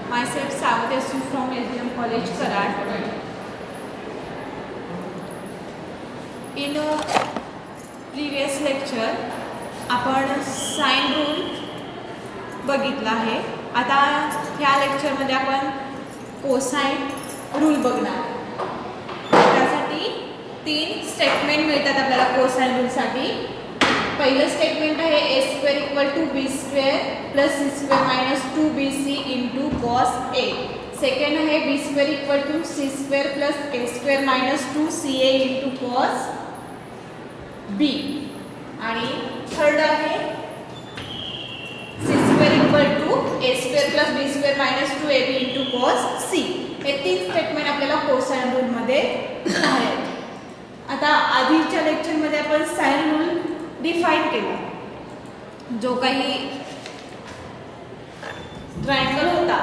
Myself Savati Asu from SDM College, Karad. In a previous lecture, आपण sine rule बघितला आहे. आता ह्या लेक्चरमध्ये आपण कोसाइन रूल बघणार. त्यासाठी 3 स्टेटमेंट मिळतात आपल्याला कोसाइन रूलसाठी. पहिलं स्टेटमेंट आहे a square equal to b square plus c square minus 2bc into cos a. Second आहे b square equal to c square plus a square minus 2ca into cos b. आणि third आहे c square equal to a square plus b square minus 2ab into cos c. हे 3 statement आपल्याला cosine रूलमध्ये आहेत. आता आधीच्या लेक्चरमध्ये आपण sine rule define केला. जो काही ट्रायंगल होता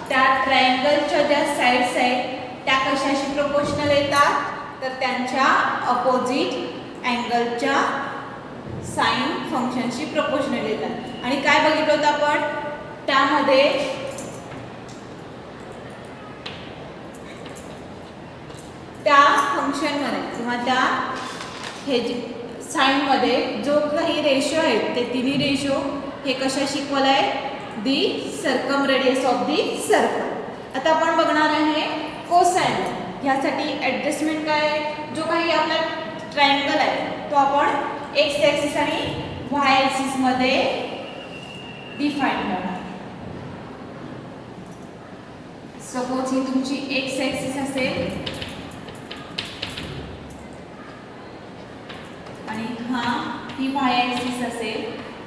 त्या ट्रायंगलच्या ज्या साइड्स आहेत त्या कशाशी प्रोपोर्शनल येतात, तर त्यांच्या अपोजिट अँगलच्या साइन फंक्शनशी प्रोपोर्शनल येतात. आणि काय बघितलं होतं आपण त्यामध्ये, त्या फंक्शनमध्ये किंवा त्या हे साइन मध्ये जो काही रेशो आहेत ते तिन्ही रेशो हे कशाशी इक्वल आहे, the circumradius of the circle. आता आपण बघणार आहे कोसाइन. ह्यासाठी ॲडजस्टमेंट काय आहे, जो काही आपला ट्रायंगल आहे तो आपण एक्स ॲक्सिस आणि वाय ॲक्सिस मध्ये डिफाइन करणार. सपोज ही तुमची एक्स ॲक्सिस असेल आणि ही वाय ॲक्सिस असेल,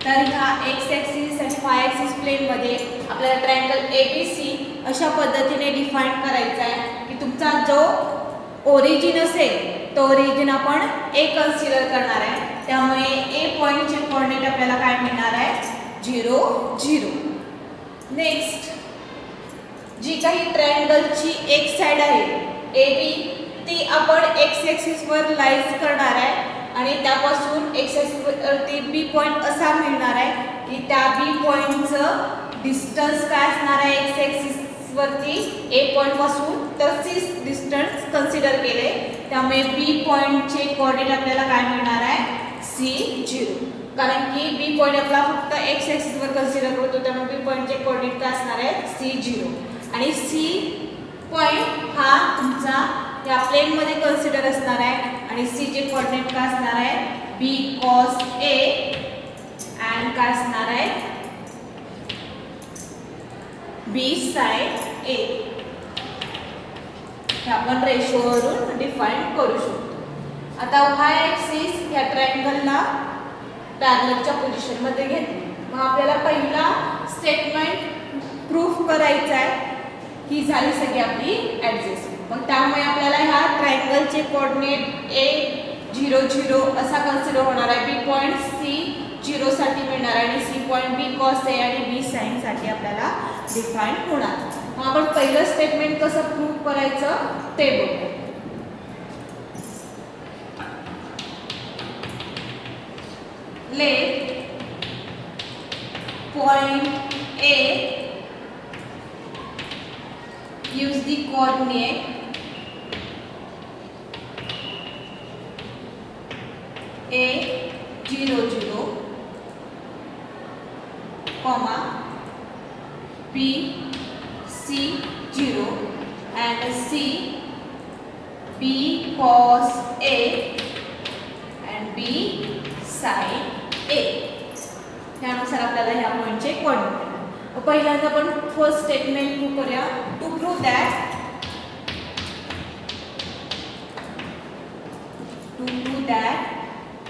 तर ह्या एक्स ॲक्सिस आणि वाय ॲक्सिस प्लेनमध्ये आपल्याला ट्रायंगल ABC अशा पद्धतीने डिफाइन करायचा आहे की तुमचा जो ओरिजिन असेल तो ओरिजिन आपण A कन्सिडर करणार आहे. त्यामुळे A पॉईंटचे कोऑर्डिनेट आपल्याला काय मिळणार आहे, 0 0. नेक्स्ट, जी काही ट्रायंगलची एक साइड आहे AB ती आपण एक्स ॲक्सिसवर लाईज करणार आहे आणि त्यापासून एक्स ॲक्सिसवरती B पॉईंट असा मिळणार आहे की त्या B पॉईंटचं डिस्टन्स काय असणार आहे एक्स ॲक्सिसवरती A पॉईंट पासून, तर C डिस्टन्स कन्सिडर केले. त्यामुळे B पॉईंटचे कोऑर्डिनेट आपल्याला काय मिळणार आहे, C0. कारण की B पॉईंट आपला फक्त एक्स ॲक्सिसवर कन्सिडर करतो, त्यामुळे B पॉईंटचे कोऑर्डिनेट काय असणार आहे, C0. आणि C पॉईंट हा तुमचा या प्लेन मध्ये कन्सिडर असणार आहे आणि C चे कोऑर्डिनेट काय असणार आहे, B cos A and काय असणार आहे, B sin A. हे आपण रेशो वरून डिफाइन करू शकतो. आता y ॲक्सिस या ट्रायंगलला पॅरललच्या पोझिशन मध्ये घेतली. मग आपल्याला पहिला स्टेटमेंट प्रूफ करायचा आहे, ही झाली सगळी आपली ॲडजस्टमेंट. मग त्यामुळे आपल्याला ह्या ट्रायंगलचे कोऑर्डिनेट A 0 0 असा कन्सिडर होणार आहे. B पॉईंट C 0 साठी मिळणार आणि C point B cos A आणि B sin साठी आपल्याला डिफाइन होणार. मग आपण पहिलं स्टेटमेंट कसं प्रूफ करायचं ते बघू. Let point A use the coordinate A 0 0, comma B C 0 and C B cos A and B sin A. त्यानुसार आपल्याला ह्या पॉइंटचे कोऑर्डिनेट. पहिल्यांदा आपण फर्स्ट स्टेटमेंट प्रूव्ह करूया. To prove that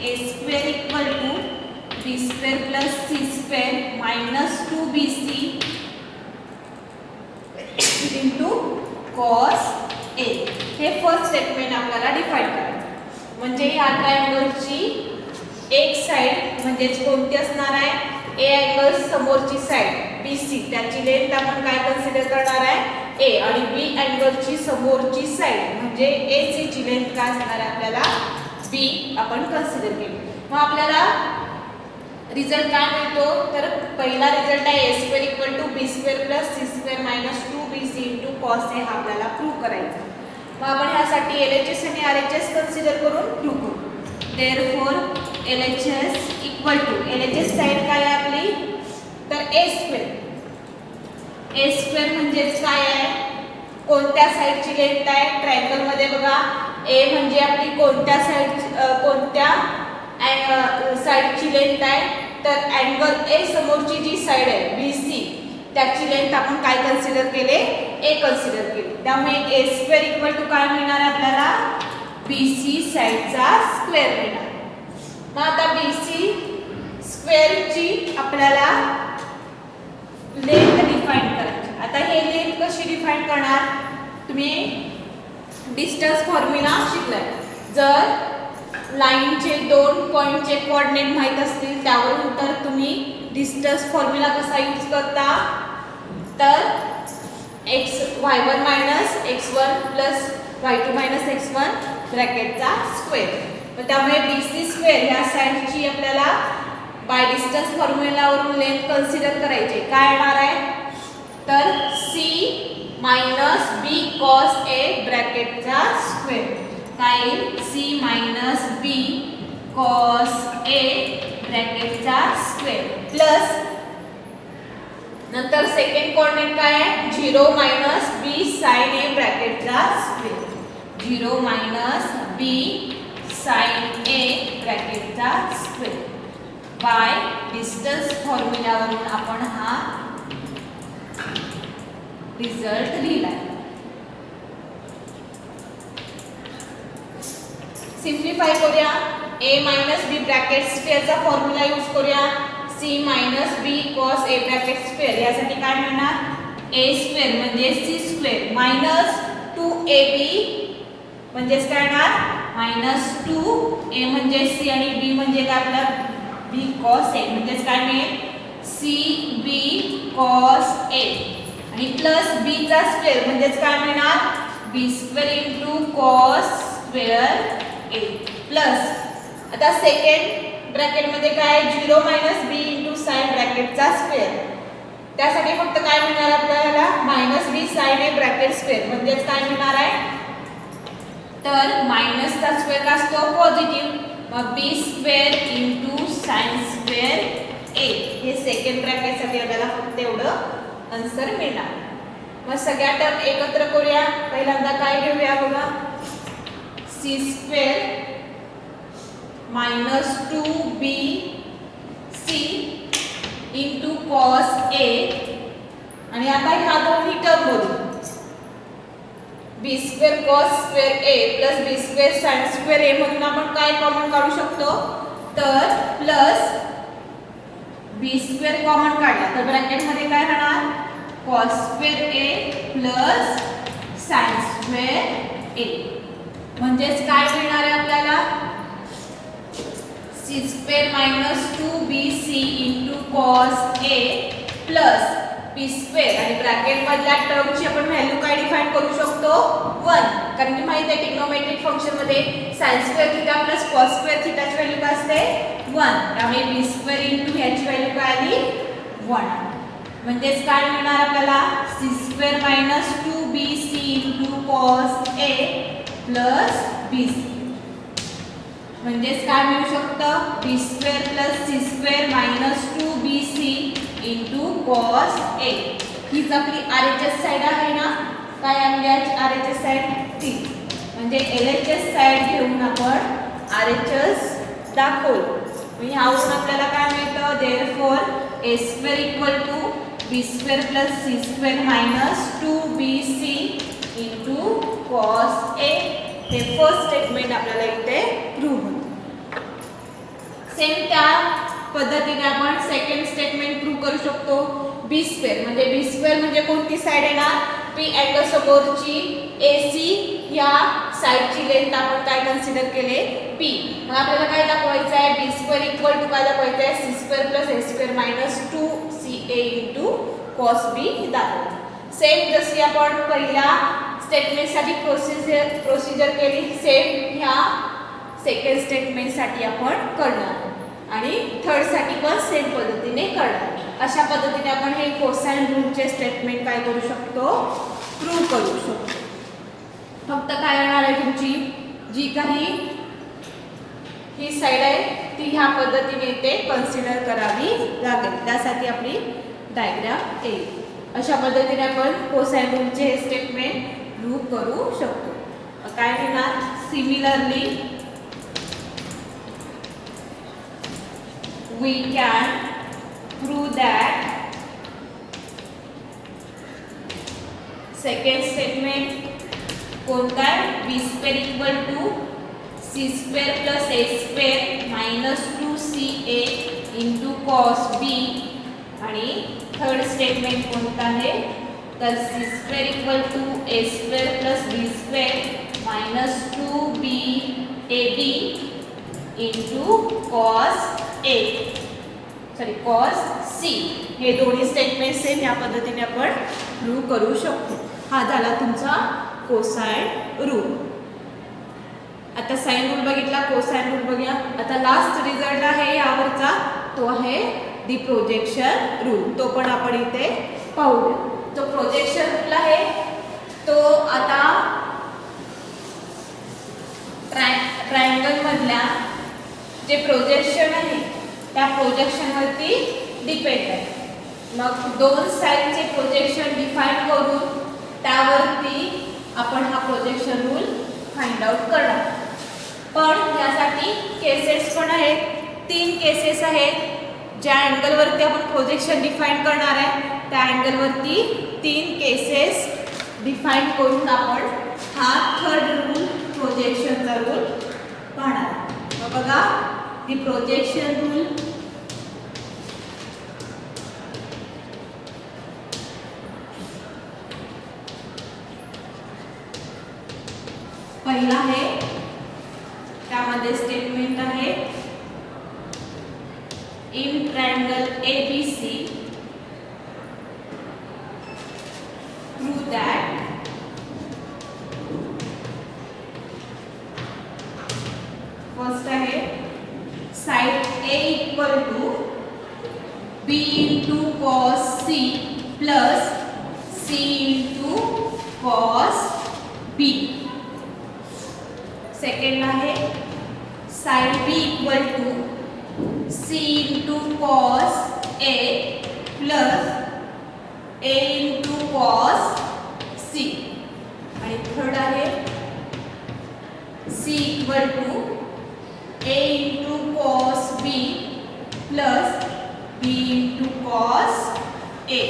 a square equal to b square plus c square minus 2bc into cos a. हे first statement आपल्याला define करायचं. म्हणजे या ट्रायंगलची एक साइड म्हणजेच कोणती असणार आहे, A अँगल समोरची साइड BC, त्याची लेंथ आपण काय कन्सिडर करणार आहे, A. आणि B अँगलची समोरची साइड म्हणजे AC ची लेंथ काय असणार आहे आपल्याला, B आपण कन्सिडर केली. मग आपल्याला रिजल्ट काय मिळतो, तर पहिला रिजल्ट आहे a² = b² + c² - 2 cos A हा आपल्याला प्रूव्ह करायचा. मग आपण ह्यासाठी LHS आणि RHS कन्सिडर करून प्रूव्ह करू. Therefore LHS equal to, LHS side काय आहे आपली, तर ए स्क्वेअर. ए स्क्वेअर म्हणजेच काय आहे, कोणत्या साईडची लेंथ आहे ट्रायंगल मध्ये बघा. ए म्हणजे आपली कोणत्या साईडची लेंथ आहे, तर अँगल ए समोरची जी साईड आहे BC त्याची लेंथ आपण काय कन्सिडर केले, ए कन्सिडर केले. त्यामुळे ए स्क्वेअर इक्वल टू काय मिळणार आपल्याला, BC साईडचा स्क्वेअर मिळणार. मग आता BC स्क्वेअरची आपल्याला लेंथ डिफाइन करायची. आता हे लेंथ कशी डिफाइन करणार, तुम्ही डिस्टन्स फॉर्म्युला शिकलाय. जर लाईनचे 2 पॉइंटचे कोऑर्डिनेट माहित असतील त्यावरून तर तुम्ही डिस्टन्स फॉर्म्युला कसा यूज करता, तर y1 minus x1 plus y2 minus x1 ब्रॅकेटचा स्क्वेअर. मग त्यामुळे BC स्क्वेअर ह्या साईडची आपल्याला बाय डिस्टन्स फॉर्म्युलावरून लेंथ कन्सिडर करायची. काय येणार आहे, तर C minus B cos A ब्रॅकेटचा स्क्वेअर. काय येईल, C minus B cos A ब्रॅकेटचा स्क्वेअर प्लस नंतर सेकंड कोऑर्डिनेट काय आहे, 0 मायनस B sin A ब्रॅकेटचा square. 0 minus B sin A ब्रॅकेटचा स्क्वेअर. बाय डिस्टन्स फॉर्म्युलावरून आपण हा रिझल्ट लिहिलाय. सिम्प्लिफाय करूया. A मायनस B ब्रॅकेट स्क्वेअरचा फॉर्म्युला यूज करूया. C minus B cos A bracket square. यासाठी काय मिळणार, A स्क्वेअर म्हणजे C स्क्वेअर मायनस 2AB म्हणजेच काय येणार, मायनस 2A म्हणजे C आणि B म्हणजे काय आपला B cos A म्हणजेच काय मिळेल, CB cos A आणि प्लस B चा स्क्वेअर म्हणजेच काय मिळणार, B square into cos square A plus आता सेकंड ब्रॅकेट मध्ये काय 0 मायनस B इंटू साइन ब्रॅकेटचा स्क्वेअर. त्यासाठी फक्त काय मिळणार आपल्याला, minus B sin A bracket square म्हणजेच काय मिळणार आहे, तर मायनसचा स्क्वेअर असतो पॉझिटिव्ह. मग B square into sine square A हे सेकंड ब्रॅकेट साठी आपल्याला फक्त एवढं आन्सर मिळणार. मग सगळ्या टर्म एकत्र करूया. पहिल्यांदा काय घेऊया बघा, C square minus 2BC into cos A आणि आता ह्या दोन्ही टर्म बघू. B square cos square A plus B square sin square A मधून आपण काय कॉमन काढू शकतो, तर प्लस B स्क्वेअर कॉमन काढला तर ब्रॅकेट मध्ये काय राहणार, cos square A plus sin square A म्हणजेच काय मिळणार आहे आपल्याला, C square minus 2BC into cos A plus B square आणि ब्रॅकेट मधल्या टर्मची आपण व्हॅल्यू काय डिफाइन करू शकतो, 1. कारण की माहिती आहे ट्रिग्नोमेट्रिक फंक्शन मध्ये sin square theta plus cos square थीटाची व्हॅल्यू काय असते, 1. त्यामुळे B स्क्वेअर इंटू ह्याची व्हॅल्यू काय आली, 1. म्हणजेच काय मिळणार आपल्याला, C square minus 2BC into cos A plus B म्हणजेच काय मिळू शकतं, B square plus C square minus 2BC into cos A. हीच आपली RHS साईड आहे ना, काय आपली RHS साईड ती म्हणजे LHS साईड घेऊन आपण RHS दाखवलं. ह्यावरून आपल्याला काय मिळतं, therefore A square equal to B square plus C square minus 2BC into cos A. हे फर्स्ट स्टेटमेंट आपल्याला इथे प्रूव्ह होतं. सेम त्या पद्धतीने आपण सेकंड स्टेटमेंट प्रूव्ह करू शकतो. B स्क्वेअर म्हणजे कोणती साइड येणार, P अँगल समोरची AC या साइडची लेंथ आपण काय कन्सिडर केले, P. मग आपल्याला काय दाखवायचं आहे, B स्क्वेअर इक्वल टू काय दाखवायचं आहे, C square plus A square minus 2CA into cos B दाखवायचं. सेम जशी आपण पहिल्या स्टेटमेंटसाठी प्रोसिजर केली, सेम ह्या सेकंड स्टेटमेंटसाठी आपण करणार आणि थर्ड साठी पण सेम पद्धतीने करणार. अशा पद्धतीने आपण हे कोसाइन रूलचे स्टेटमेंट काय करू शकतो, प्रूव्ह करू शकतो. फक्त काय येणार आहे तुमची जी काही ही साईड आहे ती ह्या पद्धतीने इथे कन्सिडर करावी लागेल. त्यासाठी आपली डायग्राम येईल. अशा पद्धतीने आपण कोसाइन रूलचे हे स्टेटमेंट प्रूव्ह करू शकतो. काय लिहिणार? Similarly we can prove that. Second statement कोणता आहे? B square equal to C square plus A square minus 2ca into cos B. आणि थर्ड स्टेटमेंट कोणता आहे? तर C square equal to A square plus B square minus 2bab into cos C. हे दोन्ही statement same या पद्धतीने आपण prove करू शकतो. हा झाला तुमचा कोसाइन रूल. आता साइन रूल बघितला, कोसाइन रूल बघूया. आता लास्ट रिझल्ट आहे यावरचा तो आहे दी प्रोजेक्शन रूल. तो पण आपण इथे पाहूया. जो प्रोजेक्शन रूल आहे तो आता ट्रायंगल मधल्या जे प्रोजेक्शन आहे त्या प्रोजेक्शन वरती डिपेंड आहे. मग दोन साइडचे प्रोजेक्शन डिफाइन करून त्यावरती आपण हा प्रोजेक्शन रूल फाइंड आउट करणार. पण यासाठी केसेस पण आहेत. 3 केसेस आहेत. ज्या अँगल वरती आपण प्रोजेक्शन डिफाइन करणार आहे त्या अँगल वरती 3 केसेस डिफाइन करून आपण हा थर्ड रूल प्रोजेक्शनचा रूल पाहणार. मग बघा दी प्रोजेक्शन रूल. पहिला आहे त्यामध्ये स्टेटमेंट आहे in triangle ABC prove that first आहे side A equal to B into cos C plus C into cos B. Second आहे side B equal to C into cos A plus A into cos C. आणि third आहे C equal to A into cos B plus B into cos A.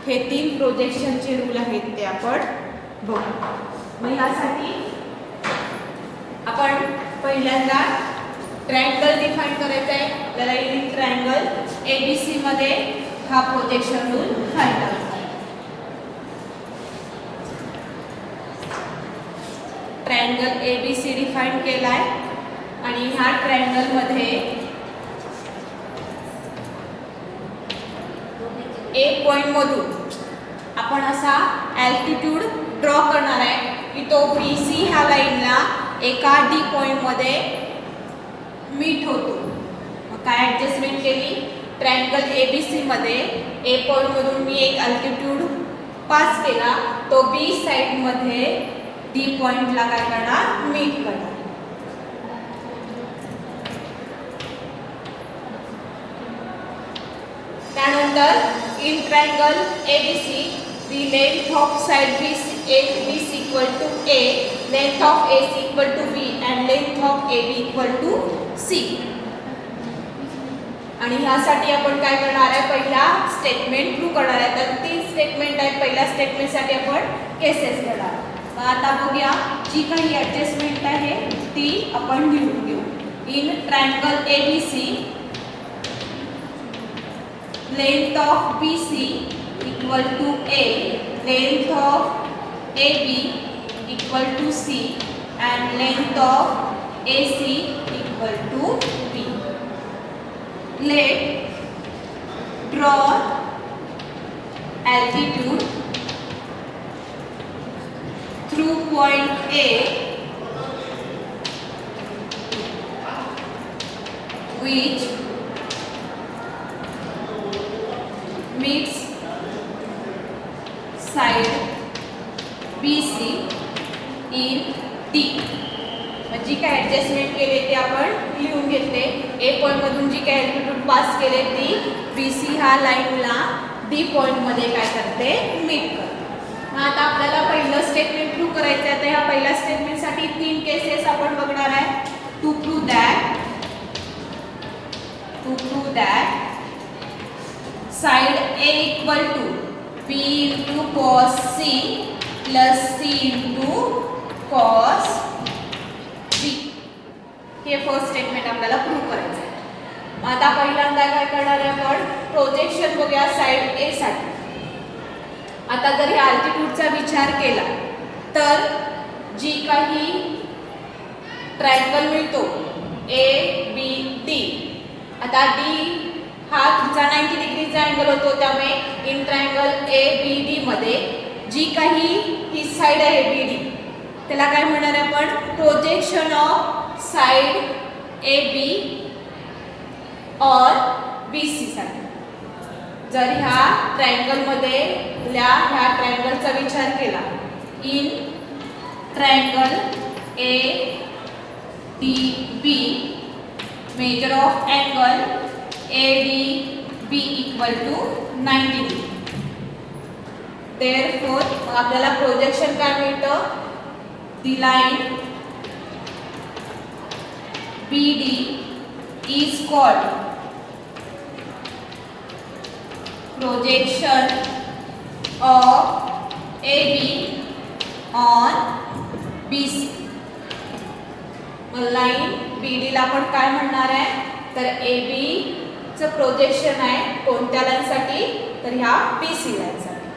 हे 3 प्रोजेक्शनचे rule आहेत ते आपण बघू. मग यासाठी आपण पहिल्यांदा ट्रायंगल डिफाइन करायचा आहे. आपल्याला इन ट्रायंगल ABC मध्ये हा प्रोजेक्शन रूल फाइंड आउट करायचा. ट्रायंगल ABC डिफाइन केलाय आणि ह्या ट्रायंगल मध्ये A पॉइंट मधून आपण असा अल्टिट्यूड ड्रॉ करणार आहे की तो BC ह्या लाईनला एका D पॉइंट मध्ये मीट होतो. मग काय ॲडजस्टमेंट केली? ट्रायंगल ABC मध्ये A पॉइंट मधून मी एक अल्टिट्यूड पास केला. तो B साइड मध्ये D पॉइंटला काय करणार? मीट करणार. त्यानंतर in triangle ABC the length of side BC equal to A, length of AC equal to B and length of AB equal to C. आणि ह्यासाठी आपण काय करणार आहे? पहिला स्टेटमेंट प्रूव्ह करणार आहे. तर 3 स्टेटमेंट आहेत. पहिल्या स्टेटमेंटसाठी आपण केसेस करणार. मग आता बघूया जी काही ॲडजस्टमेंट आहे ती आपण लिहून घेऊ. In triangle ABC length of BC equal to A, length of AB equal to C and length of AC equal to B. Let draw altitude through point A which meets side BC in D. जी काय adjustment केले ते आपण लिहून घेतले. A point मधून जी काय altitude pass केले ती BC ह्या लाईनला D पॉइंट मध्ये काय करते मीट करते. आता आपल्याला पहिलं स्टेटमेंट प्रूव्ह करायचं आहे. तर ह्या पहिल्या स्टेटमेंटसाठी 3 केसेस आपण बघणार आहे. To prove that side A equal to B into cos C plus C into cos B. हे फर्स्ट स्टेटमेंट आपल्याला प्रूव्ह करायचं आहे. आता पहिल्यांदा काय करणार आहे आपण प्रोजेक्शन बघूया साइड A साठी. आता जर ह्या अल्टिट्यूडचा विचार केला तर जी काही ट्रायंगल मिळतो ABD. आता D हा तुमचा 90 डिग्रीचा अँगल होतो. त्यामुळे इन ट्रायंगल ABD मध्ये जी काही ही साइड आहे BD त्याला काय म्हणणार आहे आपण प्रोजेक्शन ऑफ साइड AB और BC साठी. जर ह्या ट्रायंगल मध्ये ह्या ट्रायंगलचा विचार केला in triangle ADB measure of angle ADB equal to 90 degree. Therefore आपल्याला प्रोजेक्शन काय मिळतं the line BD is called projection of AB on BC. Line BD ला आपण काय म्हणणार आहे तर AB चं प्रोजेक्शन आहे कोणत्या लाइन साठी तर ह्या BC लाइन साठी.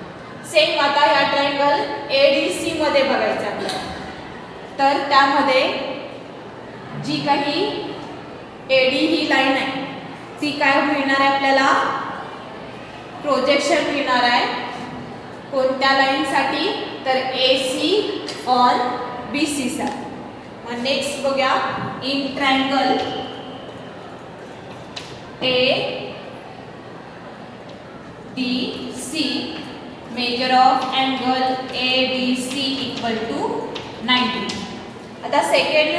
सेम आता ह्या ट्रायंगल ADC मध्ये बघायचं आपल्याला. तर त्यामध्ये जी काही AD ही लाइन आहे ती काय मिळणार आहे आपल्याला प्रोजेक्शन मिळणार आहे कोणत्या लाइन साठी तर AC ऑन BC साठी. मग नेक्स्ट बघूया in triangle ADC measure of angle ABC equal to 90. आता सेकंड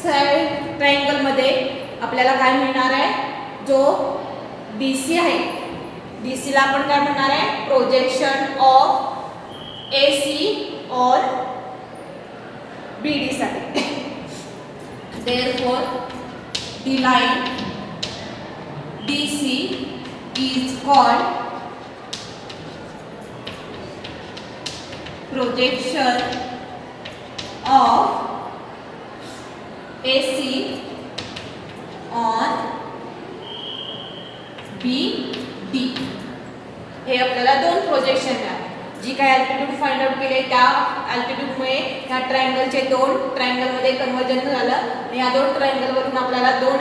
साइड ट्रायंगल मध्ये आपल्याला काय मिळणार आहे जो DC आहे DC ला आपण काय म्हणणार आहे प्रोजेक्शन ऑफ AC और BD साठी. Therefore the line DC is called projection of AC on BD. हे आपल्याला दोन प्रोजेक्शन आहे. जी काय अल्टिट्यूड फाइंड आउट केले त्या अल्टिट्यूडमुळे ह्या ट्रायंगलचे दोन ट्रायंगलमध्ये कन्वर्जन झालं आणि या दोन ट्रायंगलवरून आपल्याला दोन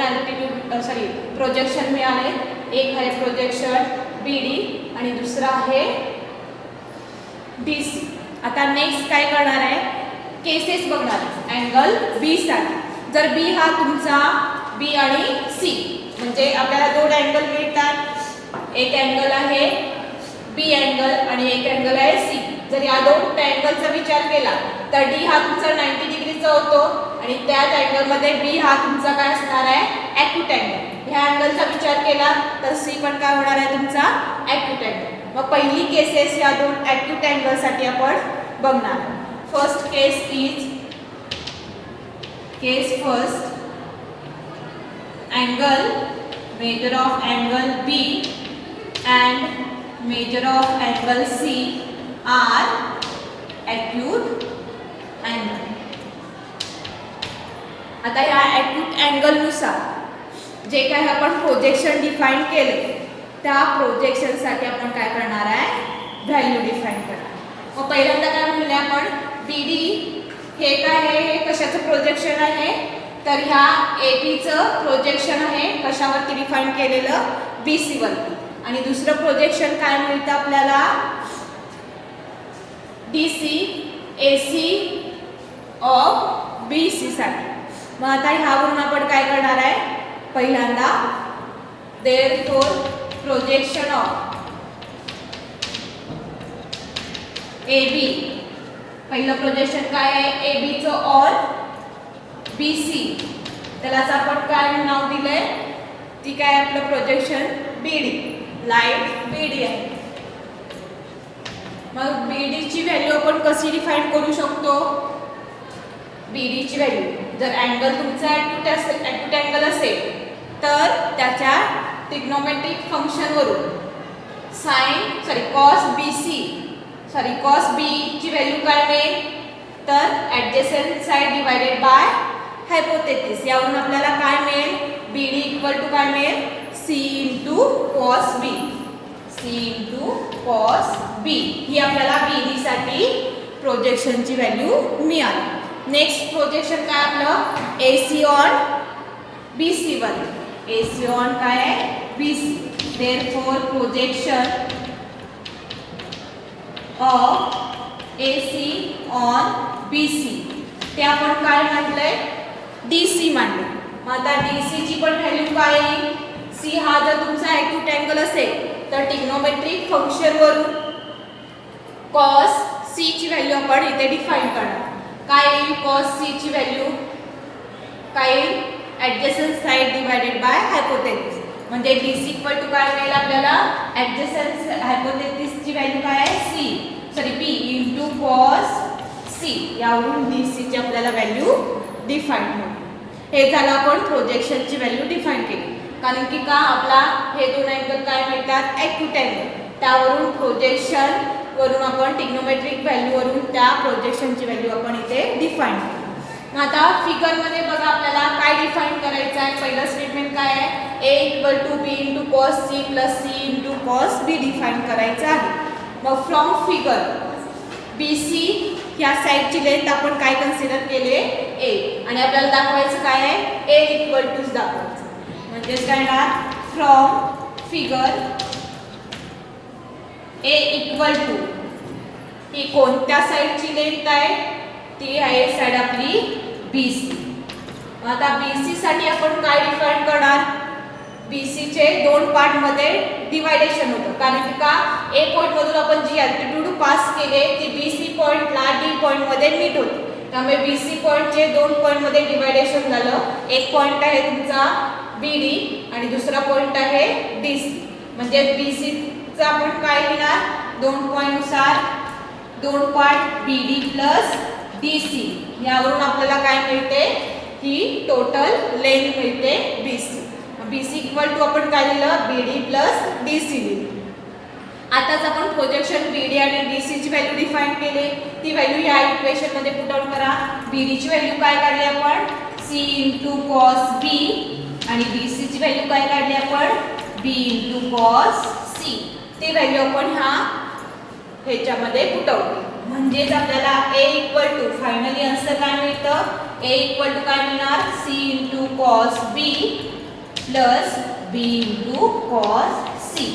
प्रोजेक्शन मिळाले. एक आहे प्रोजेक्शन BD आणि दुसरा आहे DC. आता नेक्स्ट काय करणार आहे केसेस बघणार अँगल B साठी. जर B हा तुमचा B आणि C म्हणजे आपल्याला दोन अँगल मिळतात. एक अँगल आहे B अँगल आणि एक अँगल आहे C. जर या दोन ट्रायंगलचा विचार केला तर D हा तुमचा 90 डिग्रीचा होतो आणि त्याच अँगल मध्ये B हा तुमचा काय असणार आहे ॲक्यूट अँगल. ह्या अँगलचा विचार केला तर C पण काय होणार आहे तुमचा ॲक्यूट अँगल. मग पहिली केसेस या दोन ॲक्यूट अँगल साठी आपण बघणार. First case is case first angle major of angle B and measure of angle C are acute angle. आता या acute angle नुसार जे काही आपण प्रोजेक्शन डिफाइन केले त्या प्रोजेक्शन साठी आपण काय करणार आहे व्हॅल्यू डिफाइन करणार. मग पहिल्यांदा काय म्हणले आपण BD हे काय आहे हे कशाचं प्रोजेक्शन आहे तर ह्या AB चं प्रोजेक्शन आहे कशावरती डिफाइन केलेलं BC वरती. आणि दुसरं प्रोजेक्शन काय मिळतं आपल्याला DC AC ऑफ BC साठी. मग आता ह्यावरून आपण काय करणार आहे पहिल्यांदा therefore projection of A B, पहिलं प्रोजेक्शन काय आहे ए बीचं ऑन बी सी, त्यालाच आपण काय नाव दिलंय ती काय आपलं प्रोजेक्शन बी डी, लाईट बी डी आहे. मग बी डीची व्हॅल्यू आपण कशी डिफाईन करू शकतो? बी डीची व्हॅल्यू जर अँगल तुमचा ॲक्यूट अँगल असेल तर त्याच्या ट्रिग्नोमेट्रिक फंक्शनवरून कॉस बी ची व्हॅल्यू काय मिळेल तर adjacent side divided by hypothesis, यावरून आपल्याला काय मिळेल बी डी इक्वल टू काय मिळेल C into cos B, C into cos B, ही आपल्याला बी डी साठी प्रोजेक्शनची व्हॅल्यू मिळाली. नेक्स्ट प्रोजेक्शन काय आपलं A C on B C वर, ए सी ऑन काय आहे B C, therefore projection of A C on B C ते आपण काय म्हटलंय डी सी मांडलं. मग आता डी सी ची पण व्हॅल्यू काय येईल, सी हा जर तुमचा ॲक्यूट अँगल असेल तर ट्रिग्नोमेट्रिक फंक्शन वरून कॉस सी ची व्हॅल्यू आपण इथे डिफाइन करणार. काय येईल कॉस सी ची व्हॅल्यू काय येईल adjacent side divided by hypothesis, म्हणजे डी सी इक्वल टू काय मिळेल आपल्याला ॲडजसेंट हायपोथेसिस ची व्हॅल्यू काय आहे बी इंटू कॉस सी, यावरून डी सी ची आपल्याला व्हॅल्यू डिफाइन होईल. हे झालं आपण प्रोजेक्शनची व्हॅल्यू डिफाइन केली, कारण की का आपला हे दोन अँगल काय मिळतात ॲक्यूट अँगल, त्यावरून प्रोजेक्शन वरून आपण ट्रिग्नोमेट्रिक व्हॅल्यू वरून त्या प्रोजेक्शनची व्हॅल्यू आपण इथे डिफाइन केली. मग आता फिगर मध्ये बघा आपल्याला काय डिफाइन करायचं आहे. पहिलं स्टेटमेंट काय आहे A equal to B into cos C plus C into cos B define करायचं आहे. मग फ्रॉम फिगर बी सी ह्या साईडची लेंथ आपण काय कन्सिडर केले ए, आणि आपल्याला दाखवायचं काय आहे ए इक्वल टूच दाखवायचं, म्हणजेच काय येणार from figure A equal to ही कोणत्या साईडची लेंथ आहे ती आहे साईड आपली बी सी. आता बी सी साठी आपण काय डिफाइन करणार BC चे दोन पार्ट मध्ये डिवायडेशन होतं, कारण की का ए पॉइंट मधून आपण जी अल्टिट्यूड पास केले ती BC पॉइंटला D पॉइंट मध्ये मीट होते, त्यामुळे BC पॉइंटचे दोन पॉइंट मध्ये डिवायडेशन झालं. एक पॉइंट आहे तुमचा BD आणि दुसरा पॉइंट आहे DC, म्हणजे BC चा आपण काय लिहिणार दोन पॉइंट नुसार दोन पार्ट BD प्लस DC, यावरून आपल्याला काय मिळते ही टोटल लेंथ मिळते BC. BC इक्वल टू आपण काय लिहिलं BD प्लस DC लिहिलं. आताच आपण प्रोजेक्शन BD आणि DC ची व्हॅल्यू डिफाइन केली, ती व्हॅल्यू या इक्वेशन मध्ये पुट आउट करा. BD ची व्हॅल्यू काय काढली आपण C * cos B आणि DC ची व्हॅल्यू काय काढली आपण B * cos C. ती व्हॅल्यू आपण ह्याच्यामध्ये पुट आउट केली, म्हणजेच आपल्याला A equal to finally answer काय मिळतं A इक्वल टू काय मिळणार C * cos B plus B * cos C.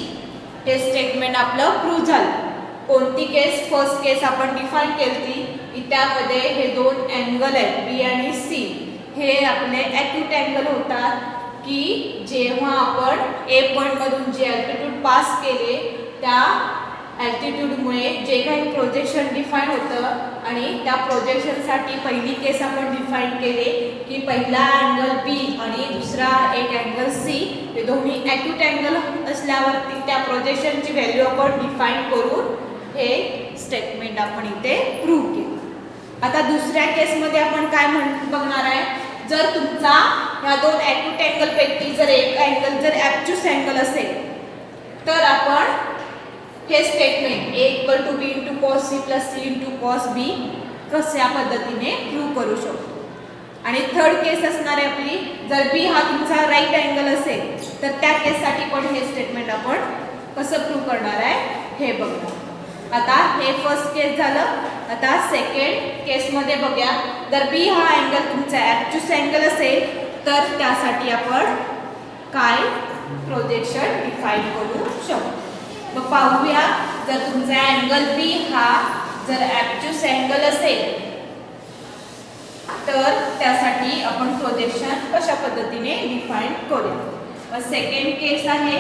हे स्टेटमेंट आपलं प्रूव्ह झालं. कोणती केस फर्स्ट केस आपण डिफाइन केली की त्यामध्ये हे दोन अँगल आहेत B आणि C, हे आपले ॲक्यूट अँगल होतात की जेव्हा आपण ए पॉइंट मधून जे अल्टिट्यूड पास केले त्या अल्टिट्यूडमुळे जे काही प्रोजेक्शन डिफाइन होतं आणि त्या प्रोजेक्शनसाठी पहिली केस आपण डिफाइन केले की पहिला अँगल B आणि दुसरा एक अँगल C, हे दोन्ही ॲक्यूट अँगल असल्यावरती त्या प्रोजेक्शनची व्हॅल्यू आपण डिफाइन करून हे स्टेटमेंट आपण इथे प्रूव्ह केले. आता दुसऱ्या केसमध्ये आपण काय बघणार आहे, जर तुमचा ह्या दोन ॲक्यूट अँगल पैकी जर एक अँगल जर ॲब्च्युस अँगल असेल तर आपण हे statement A equal to B * cos C plus C * cos B कशा पद्धतीने प्रूव्ह करू शकतो. आणि थर्ड केस असणार आहे आपली, जर B हा तुमचा राईट अँगल असेल तर त्या केससाठी पण हे स्टेटमेंट आपण कसं प्रूव्ह करणार आहे हे बघूया. आता हे फर्स्ट केस झालं. आता सेकंड केसमध्ये बघूया, जर B हा अँगल तुमचा ॲब्च्युस अँगल असेल तर त्यासाठी आपण काय प्रोजेक्शन डिफाइन करू शकतो. मग पाहूया, जर तुमचा अँगल B हा जर ॲब्च्युस अँगल असेल तर त्यासाठी आपण प्रोजेक्शन कशा पद्धतीने डिफाइन करूया. मग सेकंड केस आहे,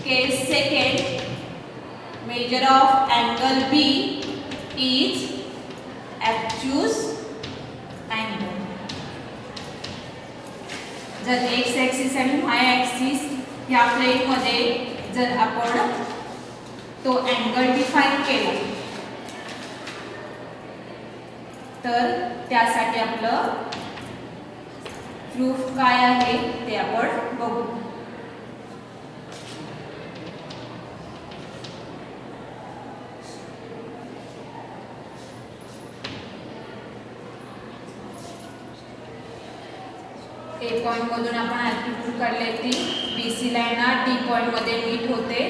case second, measure of angle B ह्या प्लेनमध्ये जर आपण तो अँगल डिफाईन केला तर त्यासाठी आपलं प्रूफ काय आहे ते आपण बघू. ए पॉइंट मधून आपण अल्टिट्यूड काढले ती BC लाईन D पॉइंट मध्ये मीट होते.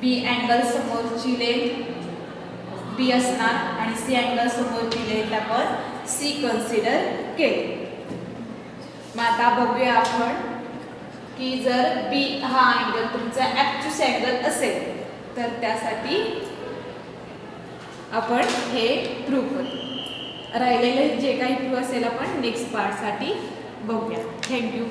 B अँगल समोरची लेंथ B असणार आणि C अँगल समोरची लेंथ आपण C कन्सिडर केली. मग आता बघूया आपण की जर B हा अँगल तुमचा ॲक्च्युअस अँगल असेल तर त्यासाठी आपण हे प्रूव्ह करू. राहिलेले जे काही प्रूव्ह असेल आपण नेक्स्ट पार्टसाठी बघूया. थँक्यू.